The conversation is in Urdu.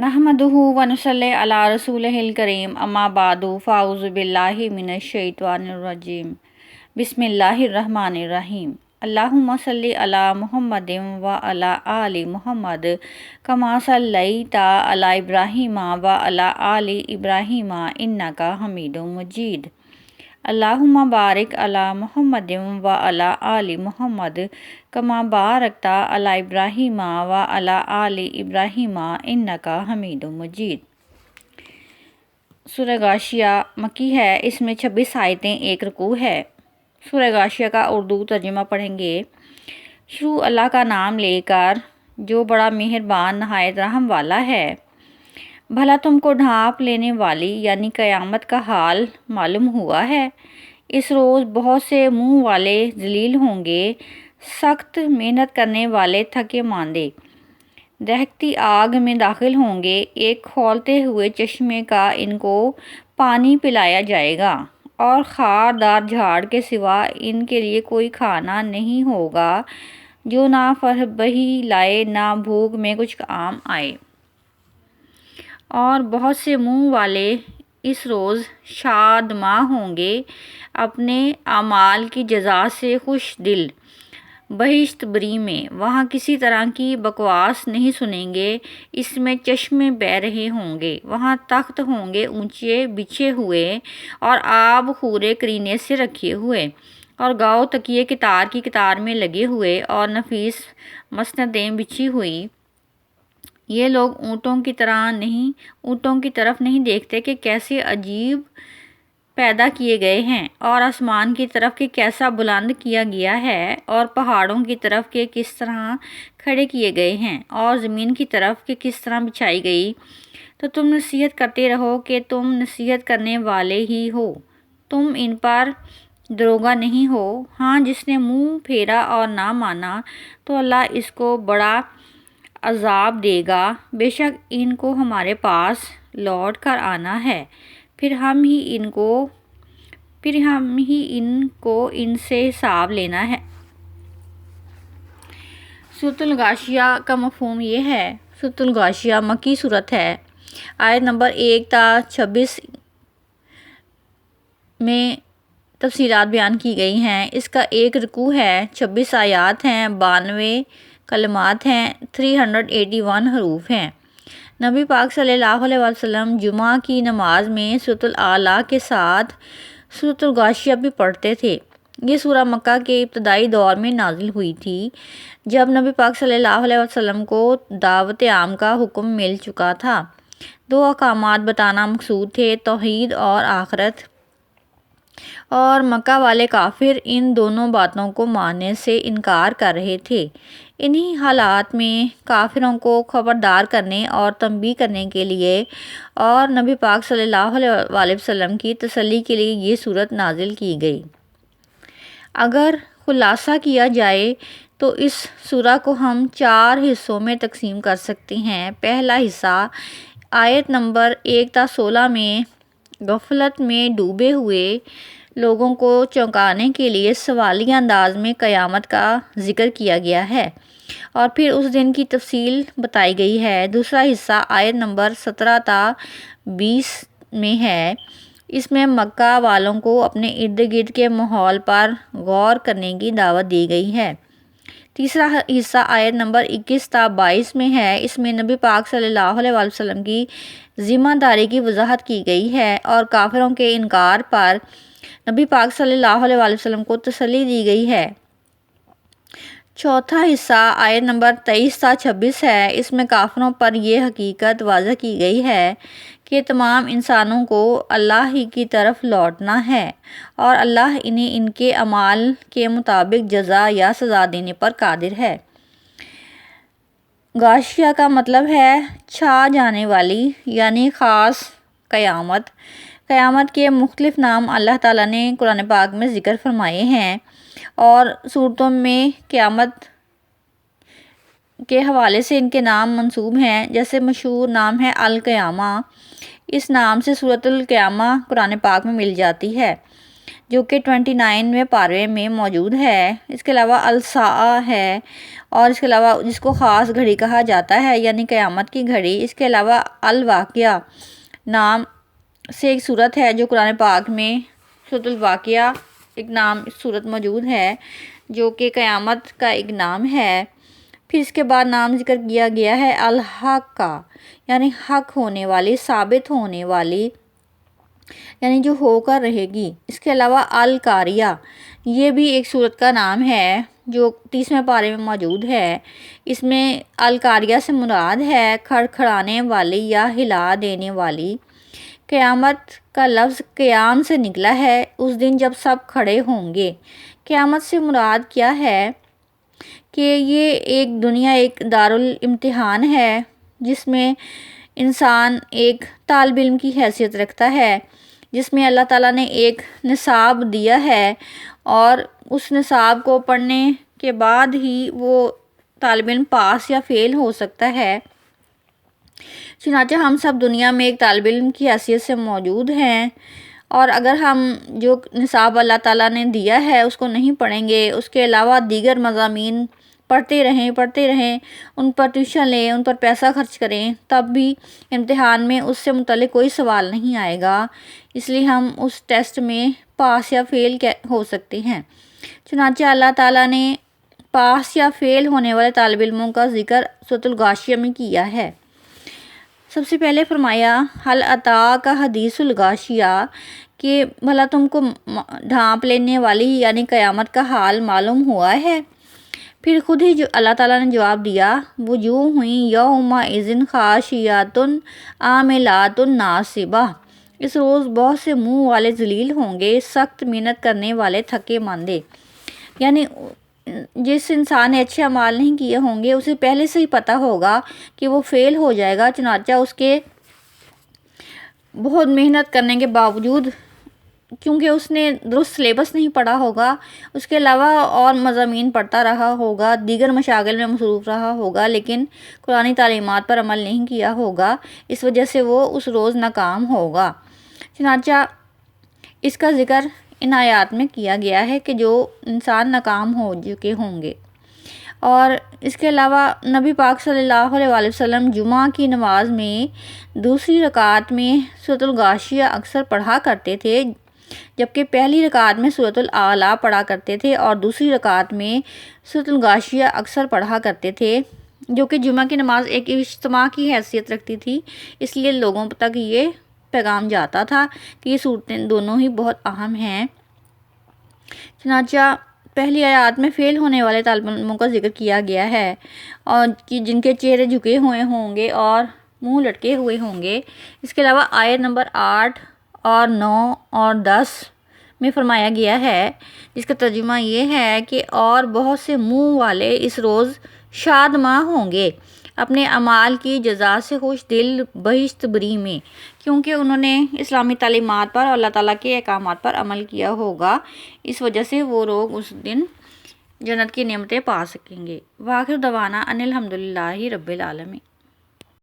نحمدہ ونصلی علی رسولہ الکریم اما بعد فاعوذ باللہ من الشیطان الرجیم بسم اللہ الرحمن الرحیم اللہم صلی علی محمد وعلی آل محمد کما صلیت علی ابراہیم وعلی آل ابراہیم انک حمید مجید اللہم بارک علی محمد وعلی آل محمد کما بارکت علی ابراہیم وعلی آل ابراہیم انک حمید مجید۔ سورہ غاشیہ مکی ہے، اس میں 26 آیتیں، ایک رکوع ہے۔ سورہ غاشیہ کا اردو ترجمہ پڑھیں گے۔ شروع اللہ کا نام لے کر جو بڑا مہربان نہایت رحم والا ہے۔ بھلا تم کو ڈھانپ لینے والی یعنی قیامت کا حال معلوم ہوا ہے؟ اس روز بہت سے منہ والے ذلیل ہوں گے، سخت محنت کرنے والے تھکے ماندے دہکتی آگ میں داخل ہوں گے۔ ایک کھولتے ہوئے چشمے کا ان کو پانی پلایا جائے گا اور خاردار جھاڑ کے سوا ان کے لیے کوئی کھانا نہیں ہوگا جو نہ فربہی لائے نہ بھوک میں کچھ کام آئے۔ اور بہت سے منہ والے اس روز شادماں ہوں گے، اپنے اعمال کی جزا سے خوش دل، بہشت بری میں۔ وہاں کسی طرح کی بکواس نہیں سنیں گے، اس میں چشمے بہہ رہے ہوں گے۔ وہاں تخت ہوں گے اونچے بچھے ہوئے اور آب خورے کرینے سے رکھے ہوئے، اور گاؤ تکیے کتار کی کتار میں لگے ہوئے اور نفیس مسندیں بچھی ہوئی۔ یہ لوگ اونٹوں کی طرف نہیں دیکھتے کہ کیسے عجیب پیدا کیے گئے ہیں، اور آسمان کی طرف کہ کیسا بلند کیا گیا ہے، اور پہاڑوں کی طرف کہ کس طرح کھڑے کیے گئے ہیں، اور زمین کی طرف کہ کس طرح بچھائی گئی۔ تو تم نصیحت کرتے رہو کہ تم نصیحت کرنے والے ہی ہو، تم ان پر دروغہ نہیں ہو۔ ہاں، جس نے منہ پھیرا اور نہ مانا تو اللہ اس کو بڑا عذاب دے گا۔ بے شک ان کو ہمارے پاس لوٹ کر آنا ہے، پھر ہم ہی ان کو ان سے حساب لینا ہے۔ سورۃ الغاشیہ کا مفہوم یہ ہے۔ سورۃ الغاشیہ مکی سورت ہے۔ آیت نمبر 1 تا 26 میں تفصیلات بیان کی گئی ہیں۔ اس کا ایک رکوع ہے، 26 آیات ہیں، 92 کلمات ہیں، 381 حروف ہیں۔ نبی پاک صلی اللہ علیہ وسلم جمعہ کی نماز میں سورۃ الاعلیٰ کے ساتھ سورۃ الغاشیہ بھی پڑھتے تھے۔ یہ سورہ مکہ کے ابتدائی دور میں نازل ہوئی تھی، جب نبی پاک صلی اللہ علیہ وسلم کو دعوت عام کا حکم مل چکا تھا۔ 2 احکامات بتانا مقصود تھے، توحید اور آخرت، اور مکہ والے کافر ان دونوں باتوں کو ماننے سے انکار کر رہے تھے۔ انہی حالات میں کافروں کو خبردار کرنے اور تنبیہ کرنے کے لیے اور نبی پاک صلی اللہ علیہ وسلم کی تسلی کے لیے یہ سورت نازل کی گئی۔ اگر خلاصہ کیا جائے تو اس سورہ کو ہم 4 حصوں میں تقسیم کر سکتے ہیں۔ پہلا حصہ آیت نمبر 1 تا 16 میں غفلت میں ڈوبے ہوئے لوگوں کو چونکانے کے لیے سوالیہ انداز میں قیامت کا ذکر کیا گیا ہے، اور پھر اس دن کی تفصیل بتائی گئی ہے۔ دوسرا حصہ آیت نمبر 17 تا 20 میں ہے۔ اس میں مکہ والوں کو اپنے ارد گرد کے ماحول پر غور کرنے کی دعوت دی گئی ہے۔ تیسرا حصہ آیت نمبر 21 تا 22 میں ہے۔ اس میں نبی پاک صلی اللہ علیہ وسلم کی ذمہ داری کی وضاحت کی گئی ہے اور کافروں کے انکار پر نبی پاک صلی اللہ علیہ وسلم کو تسلی دی گئی ہے۔ چوتھا حصہ آیت نمبر 23 تا 26 ہے۔ اس میں کافروں پر یہ حقیقت واضح کی گئی ہے کہ تمام انسانوں کو اللہ ہی کی طرف لوٹنا ہے، اور اللہ انہیں ان کے اعمال کے مطابق جزا یا سزا دینے پر قادر ہے۔ غاشیہ کا مطلب ہے چھا جانے والی، یعنی خاص قیامت۔ قیامت کے مختلف نام اللہ تعالیٰ نے قرآن پاک میں ذکر فرمائے ہیں، اور سورتوں میں قیامت کے حوالے سے ان کے نام منسوب ہیں۔ جیسے مشہور نام ہے القیامہ، اس نام سے سورۃ القیامہ قرآن پاک میں مل جاتی ہے۔ جو کہ 29ویں پارے میں موجود ہے۔ اس کے علاوہ الساعہ ہے، اور اس کے علاوہ جس کو خاص گھڑی کہا جاتا ہے یعنی قیامت کی گھڑی۔ اس کے علاوہ الواقعہ نام سے ایک صورت ہے جو قرآن پاک میں سورۃ الواقعہ ایک نام صورت موجود ہے جو کہ قیامت کا ایک نام ہے۔ پھر اس کے بعد نام ذکر کیا گیا ہے الحق کا، یعنی حق ہونے والی، ثابت ہونے والی، یعنی جو ہو کر رہے گی۔ اس کے علاوہ القاریہ، یہ بھی ایک سورت کا نام ہے جو 30ویں پارے میں موجود ہے۔ اس میں القاریہ سے مراد ہے کھڑکھڑانے والی یا ہلا دینے والی۔ قیامت کا لفظ قیام سے نکلا ہے، اس دن جب سب کھڑے ہوں گے۔ قیامت سے مراد کیا ہے کہ یہ ایک دنیا ایک دارالامتحان ہے جس میں انسان ایک طالب علم کی حیثیت رکھتا ہے، جس میں اللہ تعالیٰ نے ایک نصاب دیا ہے اور اس نصاب کو پڑھنے کے بعد ہی وہ طالب علم پاس یا فیل ہو سکتا ہے۔ چنانچہ ہم سب دنیا میں ایک طالب علم کی حیثیت سے موجود ہیں، اور اگر ہم جو نصاب اللہ تعالیٰ نے دیا ہے اس کو نہیں پڑھیں گے، اس کے علاوہ دیگر مضامین پڑھتے رہیں، ان پر ٹیوشن لیں، ان پر پیسہ خرچ کریں، تب بھی امتحان میں اس سے متعلق کوئی سوال نہیں آئے گا۔ اس لیے ہم اس ٹیسٹ میں پاس یا فیل ہو سکتے ہیں۔ چنانچہ اللہ تعالیٰ نے پاس یا فیل ہونے والے طالب علموں کا ذکر سورۃ الغاشیہ میں کیا ہے۔ سب سے پہلے فرمایا حل اتاک حدیث الغاشیہ، کہ بھلا تم کو ڈھانپ لینے والی یعنی قیامت کا حال معلوم ہوا ہے؟ پھر خود ہی جو اللہ تعالیٰ نے جواب دیا، وجوہ یومئذ خاشعۃ عاملۃ ناصبہ، اس روز بہت سے منہ والے ذلیل ہوں گے، سخت محنت کرنے والے، تھکے ماندے۔ یعنی جس انسان نے اچھے اعمال نہیں کیے ہوں گے اسے پہلے سے ہی پتہ ہوگا کہ وہ فیل ہو جائے گا، چنانچہ اس کے بہت محنت کرنے کے باوجود، کیونکہ اس نے درست سلیبس نہیں پڑھا ہوگا، اس کے علاوہ اور مضامین پڑھتا رہا ہوگا، دیگر مشاغل میں مصروف رہا ہوگا، لیکن قرآنی تعلیمات پر عمل نہیں کیا ہوگا، اس وجہ سے وہ اس روز ناکام ہوگا۔ چنانچہ اس کا ذکر ان آیات میں کیا گیا ہے کہ جو انسان ناکام ہو چکے ہوں گے۔ اور اس کے علاوہ نبی پاک صلی اللہ علیہ وآلہ وسلم جمعہ کی نماز میں دوسری رکعت میں سورۃ الغاشیہ اکثر پڑھا کرتے تھے، جبکہ پہلی رکعت میں سورۃ الاعلیٰ پڑھا کرتے تھے، اور دوسری رکعت میں سورۃ الغاشیہ اکثر پڑھا کرتے تھے، جو کہ جمعہ کی نماز ایک اجتماع کی حیثیت رکھتی تھی۔ اس لیے لوگوں تک یہ پیغام جاتا تھا کہ یہ صورتیں دونوں ہی بہت اہم ہیں۔ چنانچہ پہلی آیات میں فیل ہونے والے طالب علموں کا ذکر کیا گیا ہے، اور جن کے چہرے جھکے ہوئے ہوں گے اور منہ لٹکے ہوئے ہوں گے۔ اس کے علاوہ آیت نمبر 8 اور 9 اور 10 میں فرمایا گیا ہے، جس کا ترجمہ یہ ہے کہ اور بہت سے منہ والے اس روز شادماں ہوں گے، اپنے اعمال کی جزا سے خوش دل، بہشت بری میں، کیونکہ انہوں نے اسلامی تعلیمات پر اور اللہ تعالیٰ کے احکامات پر عمل کیا ہوگا، اس وجہ سے وہ لوگ اس دن جنت کی نعمتیں پا سکیں گے۔ وآخر دعوانا ان الحمدللہ رب العالمین۔